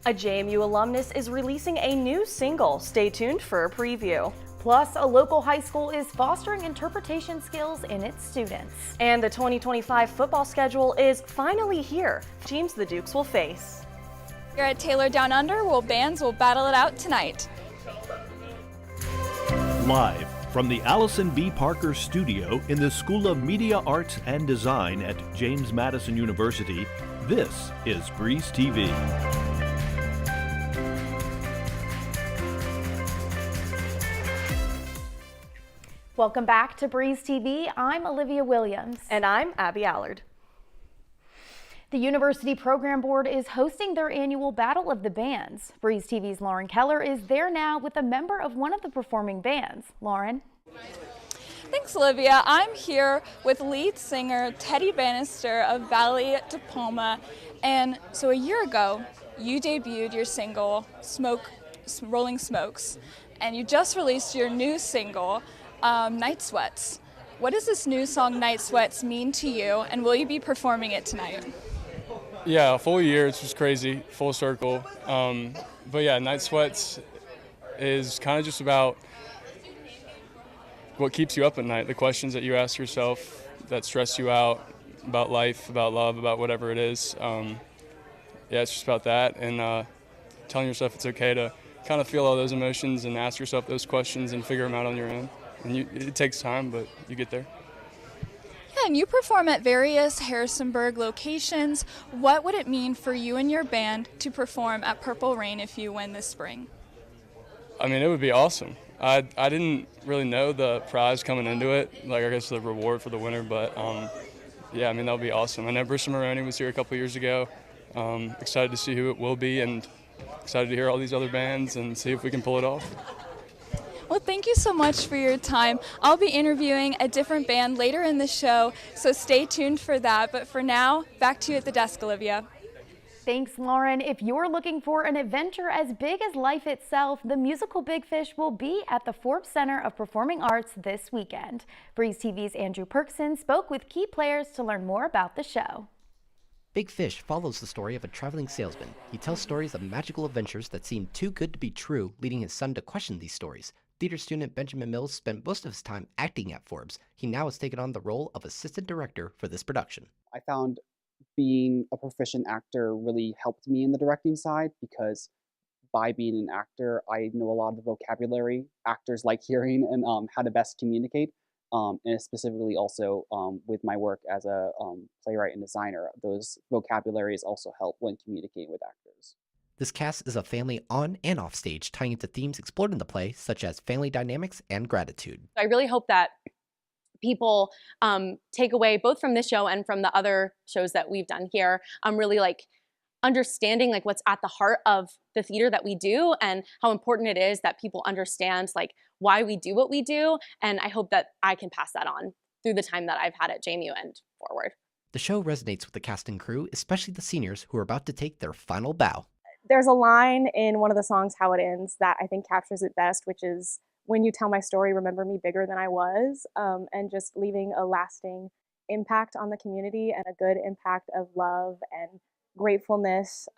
A JMU alumnus is releasing a new single. Stay tuned for a preview. Plus, a local high school is fostering interpretation skills in its students. And the 2025 football schedule is finally here. Teams the Dukes will face. Here at Taylor Down Under, bands will battle it out tonight. Live from the Allison B. Parker Studio in the School of Media Arts and Design at James Madison University, this is Breeze TV. Welcome back to Breeze TV. I'm Olivia Williams. And I'm Abby Allard. The University Program Board is hosting their annual Battle of the Bands. Breeze TV's Lauren Keller is there now with a member of one of the performing bands. Lauren? Thanks, Olivia. I'm here with lead singer Teddy Bannister of Valley Diploma. And so a year ago, you debuted your single, Rolling Smokes, and you just released your new single, Night Sweats. What does this new song, Night Sweats, mean to you, and will you be performing it tonight? Yeah, a full year, it's just crazy, full circle. But yeah, Night Sweats is kind of just about what keeps you up at night, the questions that you ask yourself that stress you out, about life, about love, about whatever it is. Yeah, it's just about that, and telling yourself it's okay to kind of feel all those emotions and ask yourself those questions and figure them out on your own. And it takes time, but you get there. Yeah, and you perform at various Harrisonburg locations. What would it mean for you and your band to perform at Purple Rain if you win this spring? I mean, it would be awesome. I didn't really know the prize coming into it, like I guess the reward for the winner, but yeah, I mean, that would be awesome. I know Bristol Maroney was here a couple years ago. Excited to see who it will be and excited to hear all these other bands and see if we can pull it off. Well, thank you so much for your time. I'll be interviewing a different band later in the show, so stay tuned for that. But for now, back to you at the desk, Olivia. Thanks, Lauren. If you're looking for an adventure as big as life itself, the musical Big Fish will be at the Forbes Center of Performing Arts this weekend. Breeze TV's Andrew Perkson spoke with key players to learn more about the show. Big Fish follows the story of a traveling salesman. He tells stories of magical adventures that seem too good to be true, leading his son to question these stories. Theater student Benjamin Mills spent most of his time acting at Forbes. He now has taken on the role of assistant director for this production. I found being a proficient actor really helped me in the directing side because by being an actor, I know a lot of the vocabulary actors like hearing and how to best communicate. And specifically also with my work as a playwright and designer, those vocabularies also help when communicating with actors. This cast is a family on and off stage, tying into themes explored in the play, such as family dynamics and gratitude. I really hope that people take away both from this show and from the other shows that we've done here, really like understanding like what's at the heart of the theater that we do and how important it is that people understand like why we do what we do. And I hope that I can pass that on through the time that I've had at JMU and forward. The show resonates with the cast and crew, especially the seniors who are about to take their final bow. There's a line in one of the songs, How It Ends, that I think captures it best, which is, when you tell my story, remember me bigger than I was, and just leaving a lasting impact on the community and a good impact of love and gratefulness.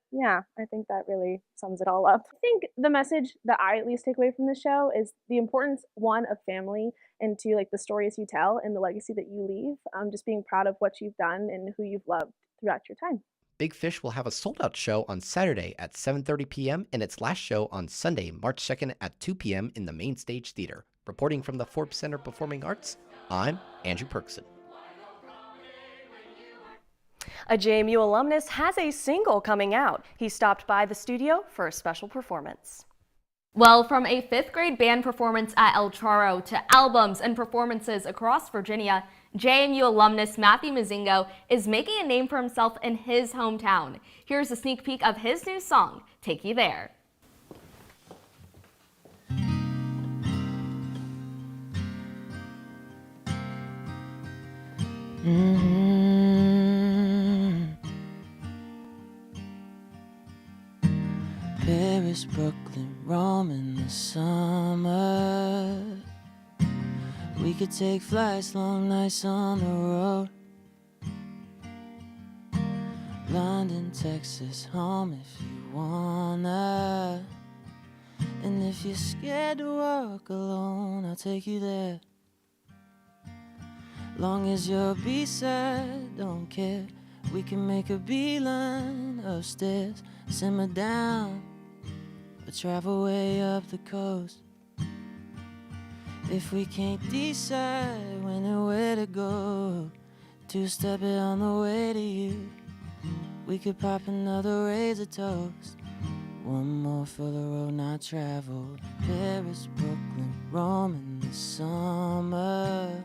Yeah, I think that really sums it all up. I think the message that I at least take away from the show is the importance, one, of family, and two, like the stories you tell and the legacy that you leave. Just being proud of what you've done and who you've loved throughout your time. Big Fish will have a sold-out show on Saturday at 7:30 p.m. and its last show on Sunday, March 2nd at 2 p.m. in the Main Stage Theater. Reporting from the Forbes Center Performing Arts, I'm Andrew Perkson. A JMU alumnus has a single coming out. He stopped by the studio for a special performance. Well, from a 5th grade band performance at El Charo to albums and performances across Virginia, JMU alumnus Matthew Mazingo is making a name for himself in his hometown. Here's a sneak peek of his new song, Take You There. Paris, Brooklyn, Rome in the summer. We could take flights, long nights on the road. London, Texas, home if you wanna. And if you're scared to walk alone, I'll take you there. Long as you're B-side, don't care. We can make a beeline upstairs, simmer down, or travel way up the coast. If we can't decide when and where to go, two-step it on the way to you. We could pop another razor toast. One more for the road not traveled. Paris, Brooklyn, Rome in the summer.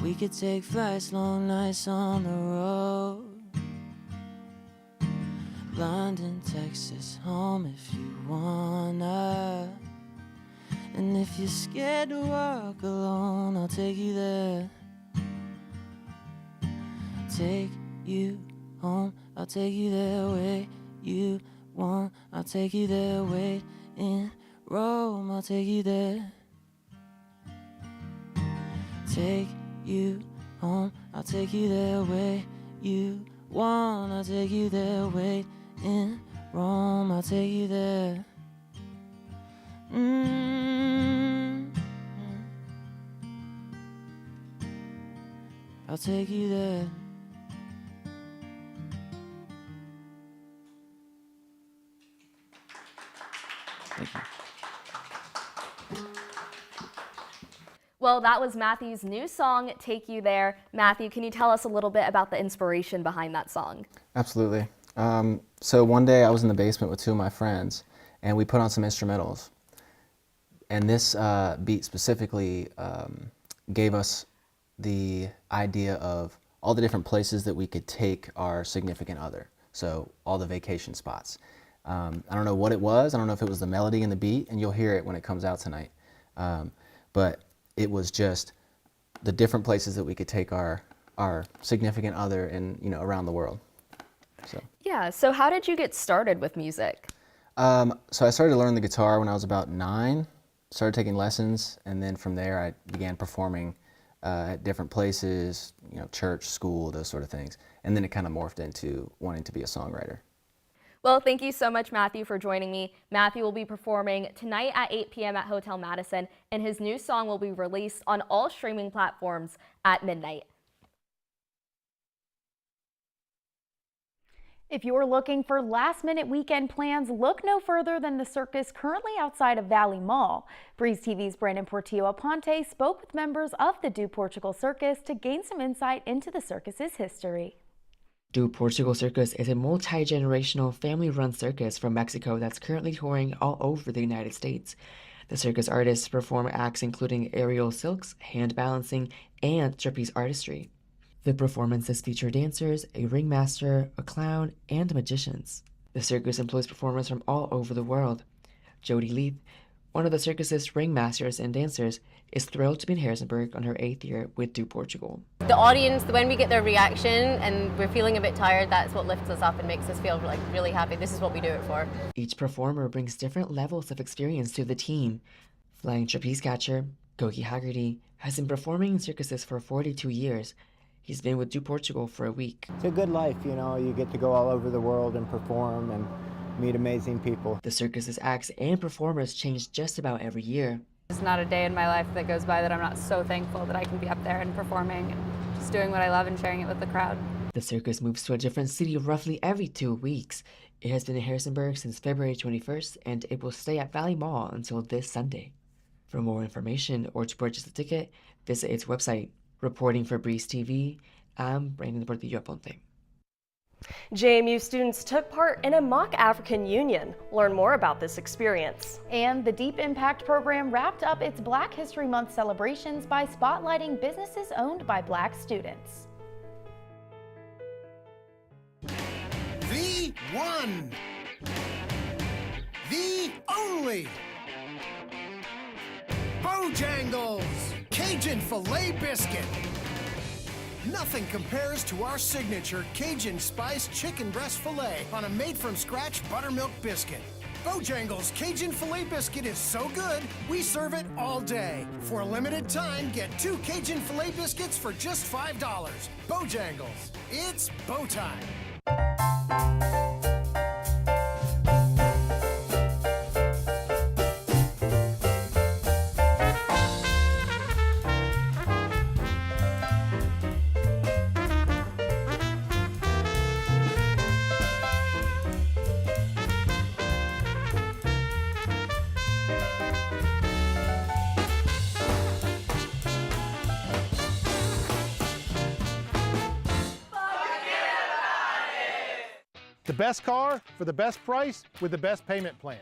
We could take flights, long nights on the road. London, Texas, home if you wanna. And if you're scared to walk alone, I'll take you there. Take you home, I'll take you there. Way you want, I'll take you there. Wait in Rome, I'll take you there. Take you home, I'll take you there. Way you want, I'll take you there. Wait in Rome, I'll take you there. I'll take you there. Thank you. Well, that was Matthew's new song, Take You There. Matthew, can you tell us a little bit about the inspiration behind that song? Absolutely. So one day I was in the basement with two of my friends, and we put on some instrumentals. And this beat specifically gave us the idea of all the different places that we could take our significant other. So all the vacation spots. I don't know what it was. I don't know if it was the melody and the beat, and you'll hear it when it comes out tonight. But it was just the different places that we could take our significant other and, you know, around the world. So. Yeah, so how did you get started with music? So I started to learn the guitar when I was about 9, started taking lessons, and then from there I began performing at different places, you know, church, school, those sort of things. And then it kind of morphed into wanting to be a songwriter. Well, thank you so much, Matthew, for joining me. Matthew will be performing tonight at 8 p.m. at Hotel Madison, and his new song will be released on all streaming platforms at midnight. If you're looking for last-minute weekend plans, look no further than the circus currently outside of Valley Mall. Breeze TV's Brandon Portillo-Aponte spoke with members of the Do Portugal Circus to gain some insight into the circus's history. Do Portugal Circus is a multi-generational family-run circus from Mexico that's currently touring all over the United States. The circus artists perform acts including aerial silks, hand balancing, and trapeze artistry. The performances feature dancers, a ringmaster, a clown, and magicians. The circus employs performers from all over the world. Jody Leith, one of the circus's ringmasters and dancers, is thrilled to be in Harrisonburg on her 8th year with Do Portugal. The audience, when we get their reaction and we're feeling a bit tired, that's what lifts us up and makes us feel like really happy. This is what we do it for. Each performer brings different levels of experience to the team. Flying trapeze catcher, Gogi Haggerty, has been performing in circuses for 42 years. He's been with Do Portugal for a week. It's a good life, you know, you get to go all over the world and perform and meet amazing people. The circus's acts and performers change just about every year. There's not a day in my life that goes by that I'm not so thankful that I can be up there and performing and just doing what I love and sharing it with the crowd. The circus moves to a different city roughly every 2 weeks. It has been in Harrisonburg since February 21st, and it will stay at Valley Mall until this Sunday. For more information or to purchase a ticket, visit its website. Reporting for Breeze TV, I'm Brandon Portillo-Aponte. JMU students took part in a mock African Union. Learn more about this experience. And the Deep Impact program wrapped up its Black History Month celebrations by spotlighting businesses owned by Black students. The one, the only, Bojangles Cajun Filet Biscuit. Nothing compares to our signature Cajun Spice Chicken Breast Filet on a made-from-scratch buttermilk biscuit. Bojangles Cajun Filet Biscuit is so good, we serve it all day. For a limited time, get 2 Cajun Filet Biscuits for just $5. Bojangles, it's bow time. The best car for the best price with the best payment plan.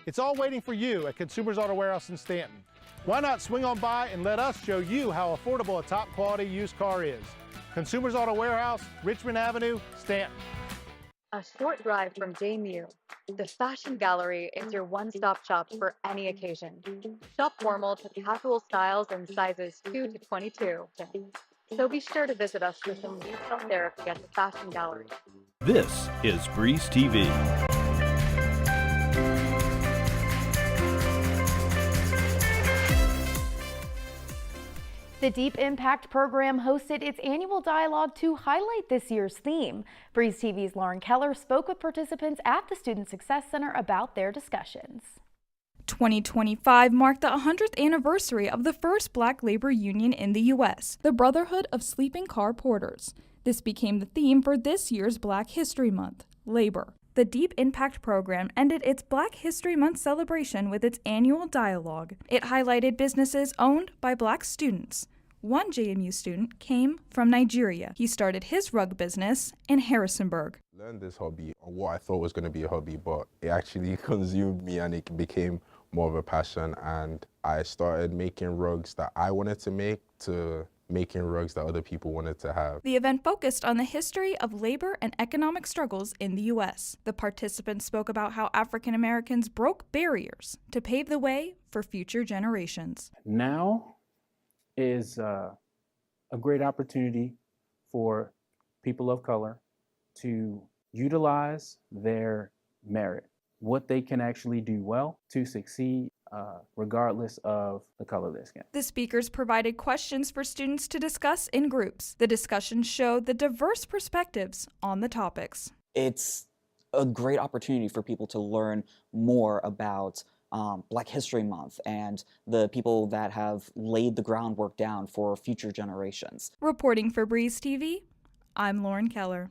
It's all waiting for you at Consumers Auto Warehouse in Stanton. Why not swing on by and let us show you how affordable a top quality used car is. Consumers Auto Warehouse, Richmond Avenue, Stanton. A short drive from JMU, the Fashion Gallery is your one-stop shop for any occasion. Shop formal to casual styles in sizes 2 to 22. So be sure to visit us for some retail therapy at the Fashion Gallery. This is Breeze TV. The Deep Impact program hosted its annual dialogue to highlight this year's theme. Breeze TV's Lauren Keller spoke with participants at the Student Success Center about their discussions. 2025 marked the 100th anniversary of the first Black labor union in the U.S., the Brotherhood of Sleeping Car Porters. This became the theme for this year's Black History Month, Labor. The Deep Impact program ended its Black History Month celebration with its annual dialogue. It highlighted businesses owned by Black students. One JMU student came from Nigeria. He started his rug business in Harrisonburg. I learned this hobby on what I thought was going to be a hobby, but it actually consumed me and it became more of a passion, and I started making rugs that I wanted to make to making rugs that other people wanted to have. The event focused on the history of labor and economic struggles in the U.S. The participants spoke about how African Americans broke barriers to pave the way for future generations. Now is a great opportunity for people of color to utilize their merit, what they can actually do well to succeed regardless of the color of their skin. The speakers provided questions for students to discuss in groups. The discussion showed the diverse perspectives on the topics. It's a great opportunity for people to learn more about Black History Month and the people that have laid the groundwork down for future generations. Reporting for Breeze TV, I'm Lauren Keller.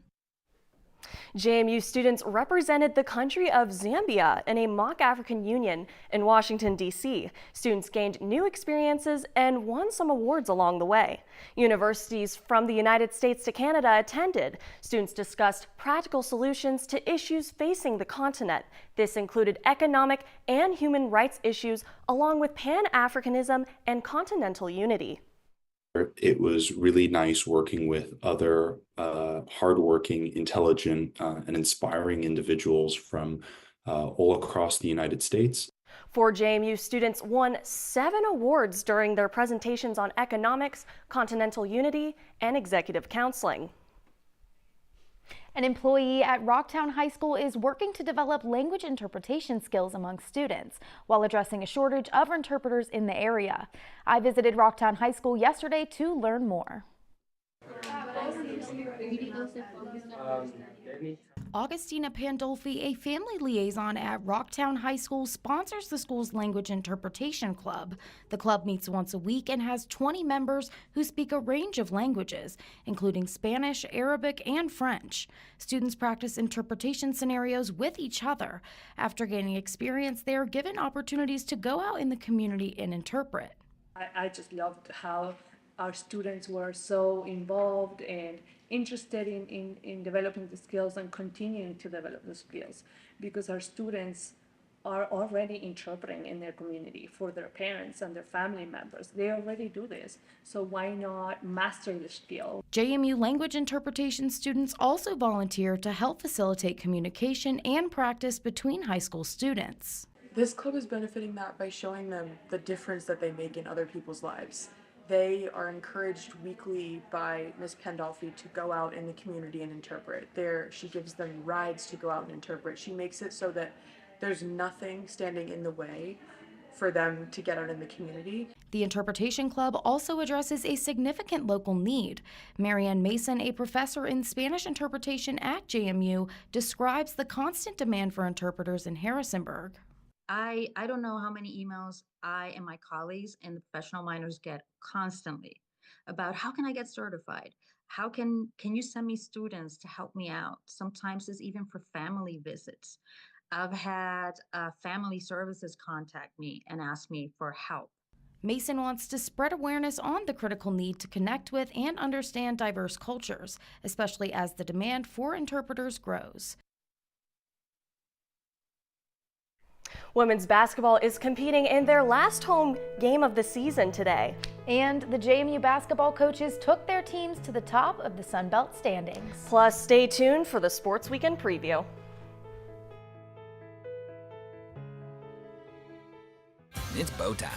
JMU students represented the country of Zambia in a mock African Union in Washington, D.C. Students gained new experiences and won some awards along the way. Universities from the United States to Canada attended. Students discussed practical solutions to issues facing the continent. This included economic and human rights issues, along with Pan-Africanism and continental unity. It was really nice working with other hardworking, intelligent, and inspiring individuals from all across the United States. 4 JMU students won 7 awards during their presentations on economics, continental unity, and executive counseling. An employee at Rocktown High School is working to develop language interpretation skills among students while addressing a shortage of interpreters in the area. I visited Rocktown High School yesterday to learn more. Augustina Pandolfi, a family liaison at Rocktown High School, sponsors the school's language interpretation club. The club meets once a week and has 20 members who speak a range of languages, including Spanish, Arabic, and French. Students practice interpretation scenarios with each other. After gaining experience, they are given opportunities to go out in the community and interpret. I just loved how our students were so involved and interested in developing the skills and continuing to develop the skills, because our students are already interpreting in their community for their parents and their family members. They already do this, so why not master the skill? JMU language interpretation students also volunteer to help facilitate communication and practice between high school students. This club is benefiting that by showing them the difference that they make in other people's lives. They are encouraged weekly by Ms. Pandolfi to go out in the community and interpret. She gives them rides to go out and interpret. She makes it so that there's nothing standing in the way for them to get out in the community. The Interpretation Club also addresses a significant local need. Marianne Mason, a professor in Spanish interpretation at JMU, describes the constant demand for interpreters in Harrisonburg. I don't know how many emails I and my colleagues and the professional minors get constantly about how can I get certified? How can you send me students to help me out? Sometimes it's even for family visits. I've had family services contact me and ask me for help. Mason wants to spread awareness on the critical need to connect with and understand diverse cultures, especially as the demand for interpreters grows. Women's basketball is competing in their last home game of the season today. And the JMU basketball coaches took their teams to the top of the Sun Belt standings. Plus, stay tuned for the Sports Weekend preview. It's bow time.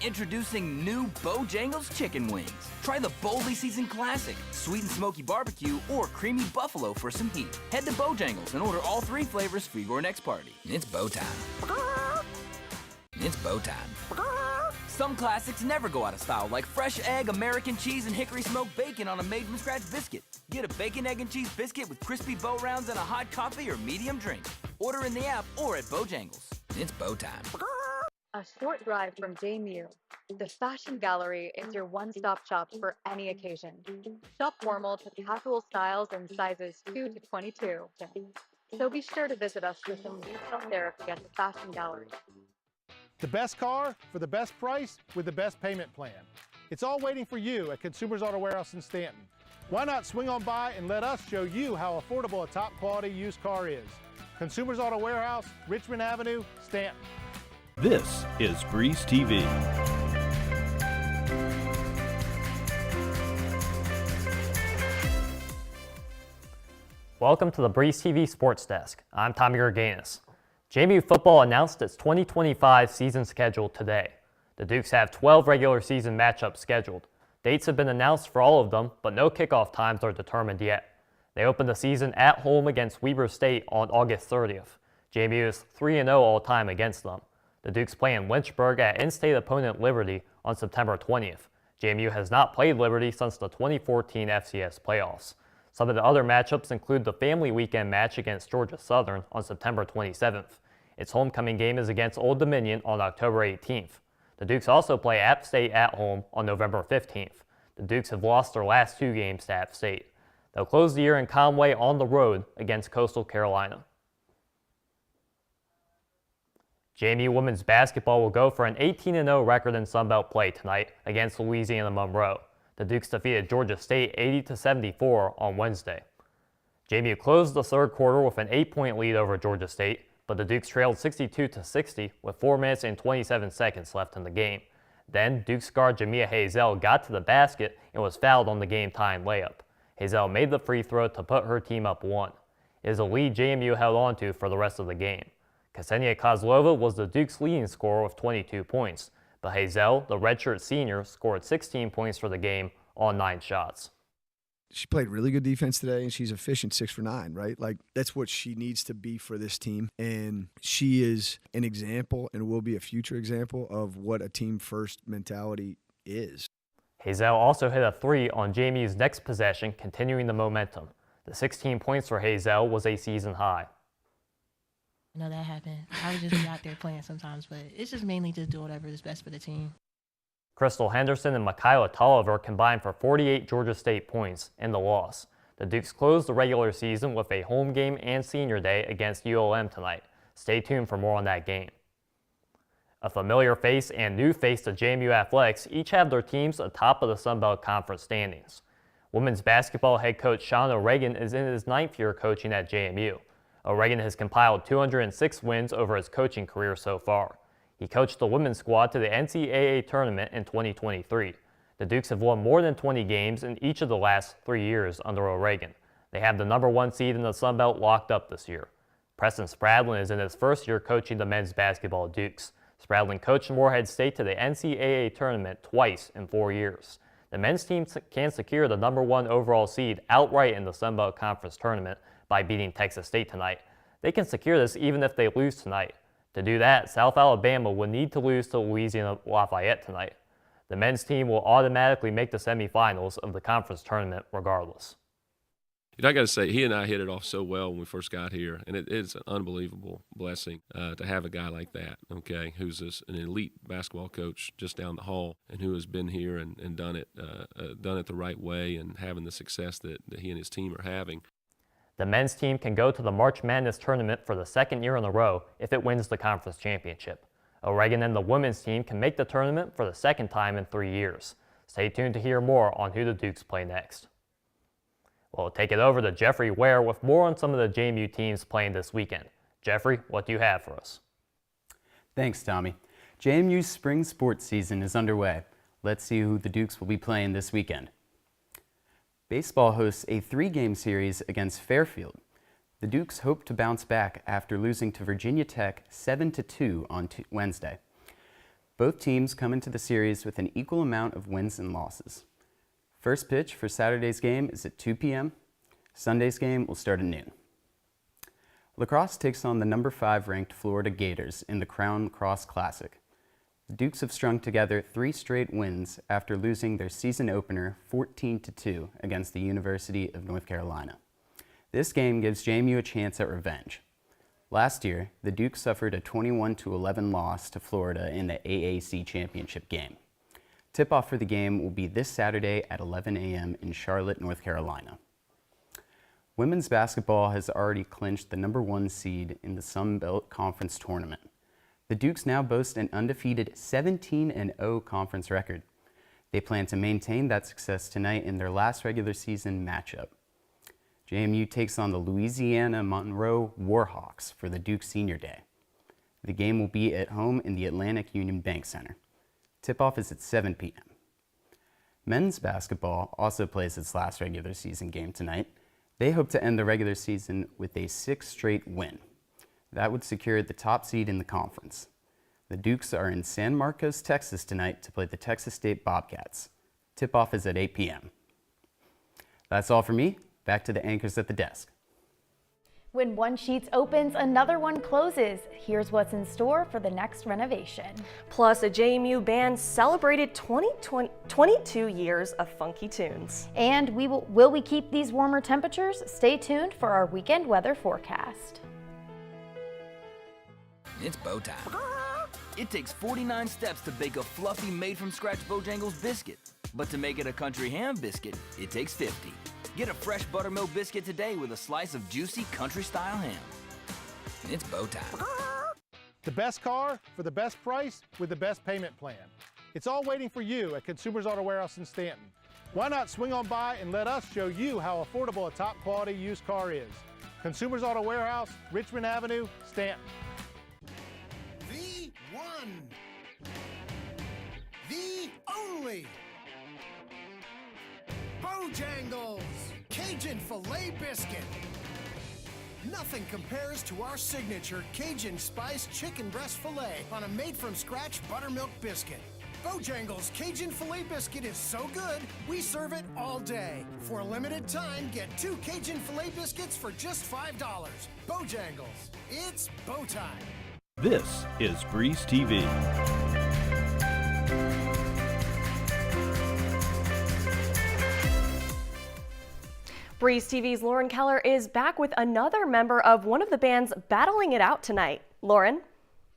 Introducing new Bojangles chicken wings. Try the boldly seasoned classic, sweet and smoky barbecue, or creamy buffalo for some heat. Head to Bojangles and order all 3 flavors for your next party. It's bow time. It's bow time. Some classics never go out of style, like fresh egg, American cheese, and hickory smoked bacon on a made-from-scratch biscuit. Get a bacon, egg, and cheese biscuit with crispy bow rounds and a hot coffee or medium drink. Order in the app or at Bojangles. It's bow time. A short drive from JMU, the Fashion Gallery is your one-stop shop for any occasion. Shop formal to casual styles and sizes 2 to 22. So be sure to visit us for some retail therapy at the Fashion Gallery. The best car for the best price with the best payment plan. It's all waiting for you at Consumers Auto Warehouse in Stanton. Why not swing on by and let us show you how affordable a top quality used car is. Consumers Auto Warehouse, Richmond Avenue, Stanton. This is Breeze TV. Welcome to the Breeze TV Sports Desk. I'm Tommy Gerganis. JMU football announced its 2025 season schedule today. The Dukes have 12 regular season matchups scheduled. Dates have been announced for all of them, but no kickoff times are determined yet. They open the season at home against Weber State on August 30th. JMU is 3-0 all-time against them. The Dukes play in Lynchburg at in-state opponent Liberty on September 20th. JMU has not played Liberty since the 2014 FCS playoffs. Some of the other matchups include the family weekend match against Georgia Southern on September 27th. Its homecoming game is against Old Dominion on October 18th. The Dukes also play App State at home on November 15th. The Dukes have lost their last 2 games to App State. They'll close the year in Conway on the road against Coastal Carolina. JMU women's basketball will go for an 18-0 record in Sun Belt play tonight against Louisiana Monroe. The Dukes defeated Georgia State 80-74 on Wednesday. JMU closed the third quarter with an 8-point lead over Georgia State, but the Dukes trailed 62-60 with 4 minutes and 27 seconds left in the game. Then Dukes guard Jamia Hazel got to the basket and was fouled on the game-tying layup. Hazel made the free throw to put her team up 1. It is a lead JMU held on to for the rest of the game. Ksenia Kozlova was the Dukes' leading scorer with 22 points, but Hazel, the redshirt senior, scored 16 points for the game on 9 shots. She played really good defense today, and she's efficient 6 for 9, right? Like, that's what she needs to be for this team. And she is an example and will be a future example of what a team-first mentality is. Hazel also hit a 3 on JMU's next possession, continuing the momentum. The 16 points for Hazel was a season high. I know that happened. I would just be out there playing sometimes, but it's just mainly just do whatever is best for the team. Crystal Henderson and Michaela Tolliver combined for 48 Georgia State points in the loss. The Dukes closed the regular season with a home game and senior day against ULM tonight. Stay tuned for more on that game. A familiar face and new face to JMU Athletics each have their teams atop of the Sun Belt Conference standings. Women's basketball head coach Sean O'Regan is in his 9th year coaching at JMU. O'Regan has compiled 206 wins over his coaching career so far. He coached the women's squad to the NCAA tournament in 2023. The Dukes have won more than 20 games in each of the last 3 years under O'Regan. They have the #1 seed in the Sun Belt locked up this year. Preston Spradlin is in his first year coaching the men's basketball Dukes. Spradlin coached Morehead State to the NCAA tournament twice in 4 years. The men's team can secure the #1 overall seed outright in the Sun Belt Conference tournament by beating Texas State tonight. They can secure this even if they lose tonight. To do that, South Alabama would need to lose to Louisiana Lafayette tonight. The men's team will automatically make the semifinals of the conference tournament regardless. I got to say, he and I hit it off so well when we first got here, and it's an unbelievable blessing to have a guy like that, okay, who's an elite basketball coach just down the hall and who has been here and done it the right way and having the success that he and his team are having. The men's team can go to the March Madness tournament for the second year in a row if it wins the conference championship. Oregon and the women's team can make the tournament for the second time in 3 years. Stay tuned to hear more on who the Dukes play next. We'll take it over to Jeffrey Ware with more on some of the JMU teams playing this weekend. Jeffrey, what do you have for us? Thanks, Tommy. JMU's spring sports season is underway. Let's see who the Dukes will be playing this weekend. Baseball hosts a 3-game series against Fairfield. The Dukes hope to bounce back after losing to Virginia Tech 7-2 on Wednesday. Both teams come into the series with an equal amount of wins and losses. First pitch for Saturday's game is at 2 p.m. Sunday's game will start at noon. Lacrosse takes on the number 5 ranked Florida Gators in the Crown Cross Classic. The Dukes have strung together 3 straight wins after losing their season opener 14-2 against the University of North Carolina. This game gives JMU a chance at revenge. Last year, the Dukes suffered a 21-11 loss to Florida in the AAC championship game. Tip-off for the game will be this Saturday at 11 a.m. in Charlotte, North Carolina. Women's basketball has already clinched the number 1 seed in the Sun Belt Conference tournament. The Dukes now boast an undefeated 17-0 conference record. They plan to maintain that success tonight in their last regular season matchup. JMU takes on the Louisiana Monroe Warhawks for the Duke Senior Day. The game will be at home in the Atlantic Union Bank Center. Tip-off is at 7 p.m. Men's basketball also plays its last regular season game tonight. They hope to end the regular season with a 6th straight win. That would secure the top seed in the conference. The Dukes are in San Marcos, Texas tonight to play the Texas State Bobcats. Tip-off is at 8 p.m. That's all for me. Back to the anchors at the desk. When one Sheetz opens, another one closes. Here's what's in store for the next renovation. Plus, a JMU band celebrated 22 years of funky tunes. And will we keep these warmer temperatures? Stay tuned for our weekend weather forecast. It's bow time. It takes 49 steps to bake a fluffy made-from-scratch Bojangles biscuit. But to make it a country ham biscuit, it takes 50. Get a fresh buttermilk biscuit today with a slice of juicy country-style ham. It's bow time. The best car for the best price with the best payment plan. It's all waiting for you at Consumers Auto Warehouse in Stanton. Why not swing on by and let us show you how affordable a top-quality used car is. Consumers Auto Warehouse, Richmond Avenue, Stanton. The one. The only. Bojangles Cajun Filet Biscuit. Nothing compares to our signature Cajun spiced chicken breast filet on a made-from-scratch buttermilk biscuit. Bojangles Cajun Filet Biscuit is so good, we serve it all day. For a limited time, get 2 Cajun Filet Biscuits for just $5. Bojangles, it's bow time. This is Breeze TV. Breeze TV's Lauren Keller is back with another member of one of the bands battling it out tonight. Lauren?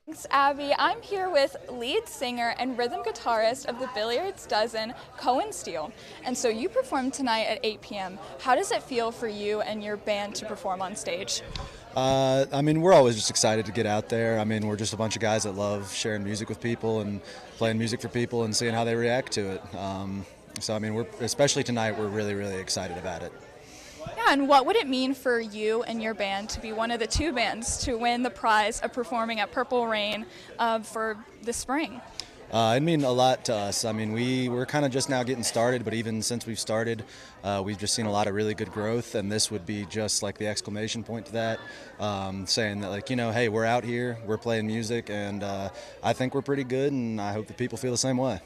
Thanks, Abby. I'm here with lead singer and rhythm guitarist of the Billiards Dozen, Cohen Steele. And so you performed tonight at 8 p.m. How does it feel for you and your band to perform on stage? I mean, we're always just excited to get out there. I mean, we're just a bunch of guys that love sharing music with people and playing music for people and seeing how they react to it. So, I mean, especially tonight, we're really, really excited about it. Yeah, and what would it mean for you and your band to be one of the 2 bands to win the prize of performing at Purple Rain for the spring? It means a lot to us. I mean, we're kind of just now getting started, but even since we've started, we've just seen a lot of really good growth, and this would be just like the exclamation point to that, saying that, like, you know, hey, we're out here, we're playing music, and I think we're pretty good, and I hope that people feel the same way.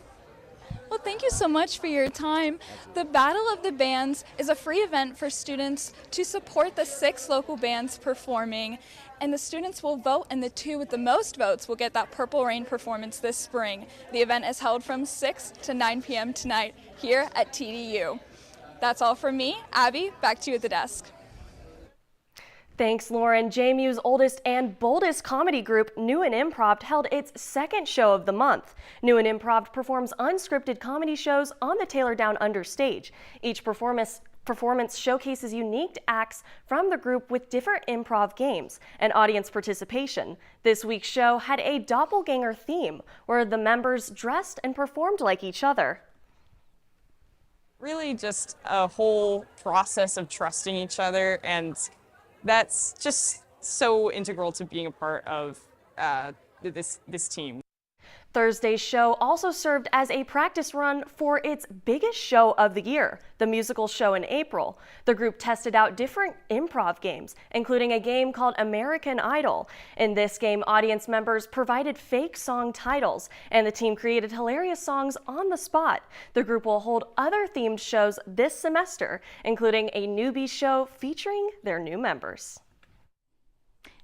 Well, thank you so much for your time. The Battle of the Bands is a free event for students to support the 6 local bands performing. and the students will vote, and the two with the most votes will get that Purple Rain performance this spring. The event is held from 6 to 9 p.m. tonight here at TDU. That's all from me. Abby, back to you at the desk. Thanks, Lauren. JMU's oldest and boldest comedy group, New and Improv, held its second show of the month. New and Improv performs unscripted comedy shows on the Taylor Down Under stage. Each performance showcases unique acts from the group with different improv games and audience participation. This week's show had a doppelganger theme where the members dressed and performed like each other. Really just a whole process of trusting each other, and that's just so integral to being a part of this team. Thursday's show also served as a practice run for its biggest show of the year, the musical show in April. The group tested out different improv games, including a game called American Idol. In this game, audience members provided fake song titles, and the team created hilarious songs on the spot. The group will hold other themed shows this semester, including a newbie show featuring their new members.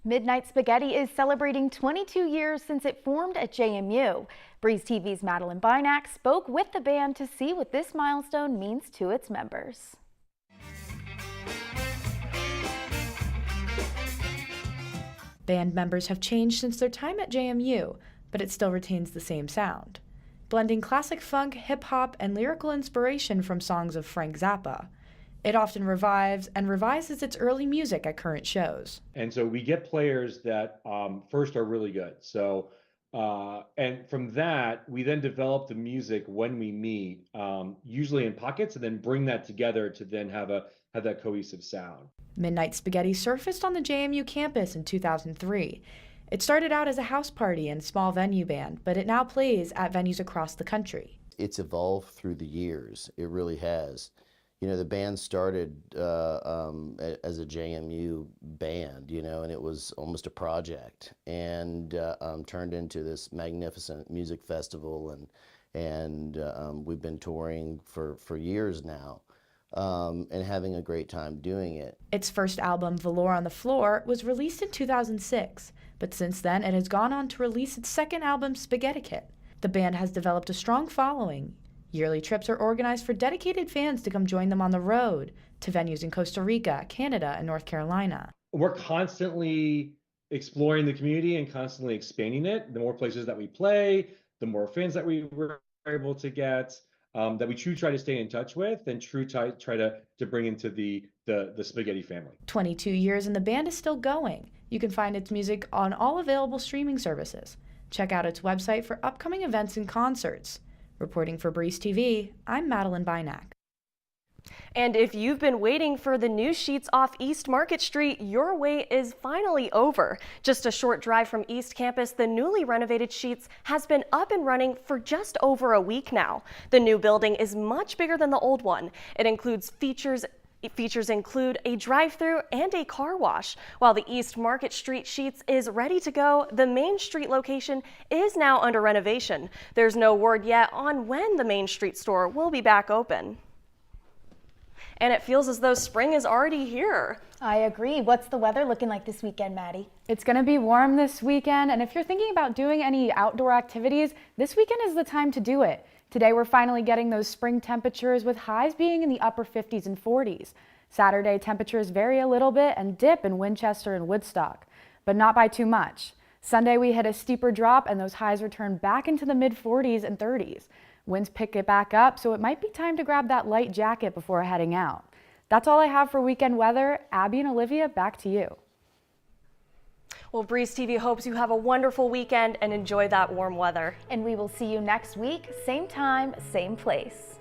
Midnight Spaghetti is celebrating 22 years since it formed at JMU. Breeze TV's Madeline Bynack spoke with the band to see what this milestone means to its members. Band members have changed since their time at JMU, but it still retains the same sound, blending classic funk, hip-hop, and lyrical inspiration from songs of Frank Zappa. It often revives and revises its early music at current shows. And so we get players that first are really good. So, and from that, we then develop the music when we meet, usually in pockets, and then bring that together to then have that cohesive sound. Midnight Spaghetti surfaced on the JMU campus in 2003. It started out as a house party and small venue band, but it now plays at venues across the country. It's evolved through the years. It really has. You know, the band started as a JMU band, you know, and it was almost a project, and turned into this magnificent music festival, and we've been touring for years now, and having a great time doing it. Its first album, Velour on the Floor, was released in 2006, but since then it has gone on to release its second album, Spaghetti Kit. The band has developed a strong following. Yearly trips are organized for dedicated fans to come join them on the road to venues in Costa Rica, Canada, and North Carolina. We're constantly exploring the community and constantly expanding it. The more places that we play, the more fans that we were able to get, that we try to stay in touch with and try to bring into the Spaghetti family. 22 years and the band is still going. You can find its music on all available streaming services. Check out its website for upcoming events and concerts. Reporting for Breeze TV, I'm Madeline Bynack. And if you've been waiting for the new Sheetz off East Market Street, your wait is finally over. Just a short drive from East Campus, the newly renovated Sheetz has been up and running for just over a week now. The new building is much bigger than the old one. Features include a drive-thru and a car wash. While the East Market Street Sheetz is ready to go, the Main Street location is now under renovation. There's no word yet on when the Main Street store will be back open. And it feels as though spring is already here. I agree. What's the weather looking like this weekend, Maddie? It's going to be warm this weekend, and if you're thinking about doing any outdoor activities, this weekend is the time to do it. Today we're finally getting those spring temperatures with highs being in the upper 50s and 40s. Saturday temperatures vary a little bit and dip in Winchester and Woodstock, but not by too much. Sunday we hit a steeper drop and those highs return back into the mid 40s and 30s. Winds pick it back up, so it might be time to grab that light jacket before heading out. That's all I have for weekend weather. Abby and Olivia, back to you. Well, Breeze TV hopes you have a wonderful weekend and enjoy that warm weather. And we will see you next week, same time, same place.